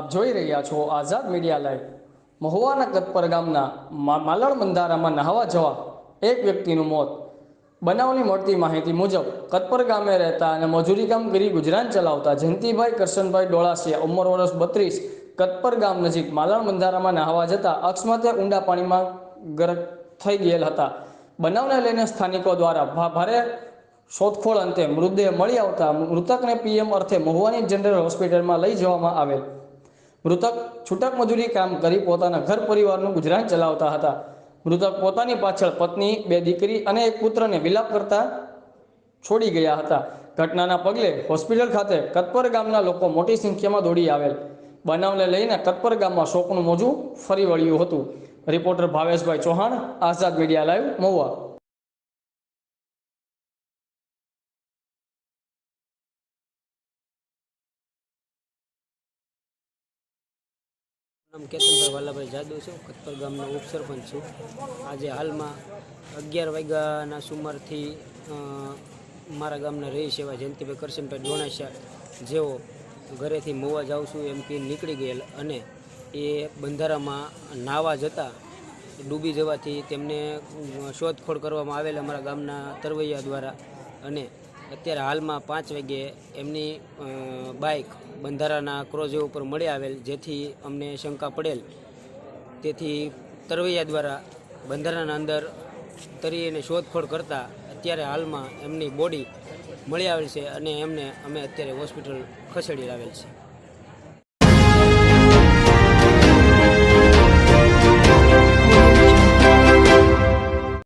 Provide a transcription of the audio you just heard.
આપ જોઈ રહ્યા છો આઝાદ મીડિયા લાઈવ। મહુવાના કતપર ગામના માલણ બંધારામાં નહાવા જવા એક વ્યક્તિનું મોત। બનાવની મળતી માહિતી મુજબ કતપર ગામે રહેતા અને મજૂરી કામ કરી ગુજરાન ચલાવતા જયંતિભાઈ કરશનભાઈ ડોળાસિયા ઉંમર વર્ષ 32 કતપર ગામ નજીક માલણ બંધારામાં નહાવા જતા અકસ્માતે ઊંડા પાણીમાં ગરક થઈ ગયેલ હતા। બનાવને લઈને સ્થાનિકો દ્વારા ભારે શોધખોળ અંતે મૃતદેહ મળી આવતા મૃતકને પીએમ અર્થે મહુવાની જનરલ હોસ્પિટલમાં લઈ જવામાં આવેલ। મૃતક છૂટક મજૂરી કામ કરી પોતાના ઘર પરિવારનું ગુજરાન ચલાવતા હતા। મૃતક પોતાની પાછળ પત્ની, 2 દીકરી અને એક પુત્રને વિલાપ કરતા છોડી ગયા હતા। ઘટનાના પગલે હોસ્પિટલ ખાતે કતપર ગામના લોકો મોટી સંખ્યામાં દોડી આવેલ। બનાવને લઈને કતપર ગામમાં શોકનું મોજું ફરી વળ્યું હતું। રિપોર્ટર ભાવેશભાઈ ચૌહાણ, આઝાદ મીડિયા લાઈવ, મહુવા। નામ કેતનભાઈ વાલાભાઈ જાદવ છું, કતપર ગામનો ઉપસરપંચ છું। આજે હાલમાં 11 વાગ્યાના સુમારથી મારા ગામના રહીશ એવા જયંતિભાઈ કરશનભાઈ ડોળાસિયા જેઓ ઘરેથી મહુવા જાઉં છું એમ કે નીકળી ગયેલ અને એ બંધારામાં નાહવા જતા ડૂબી જવાથી તેમને શોધખોળ કરવામાં આવેલ અમારા ગામના તરવૈયા દ્વારા। અને અત્યારે હાલમાં 5 વાગ્યે એમની બાઇક બંધારાના ક્રોઝવે ઉપર મળી આવેલ, જેથી અમને શંકા પડેલ, તેથી તરવૈયા દ્વારા બંધારાના અંદર તરીને શોધખોળ કરતાં અત્યારે હાલમાં એમની બોડી મળી આવેલ છે અને એમને અમે અત્યારે હોસ્પિટલ ખસેડી આવેલ છે।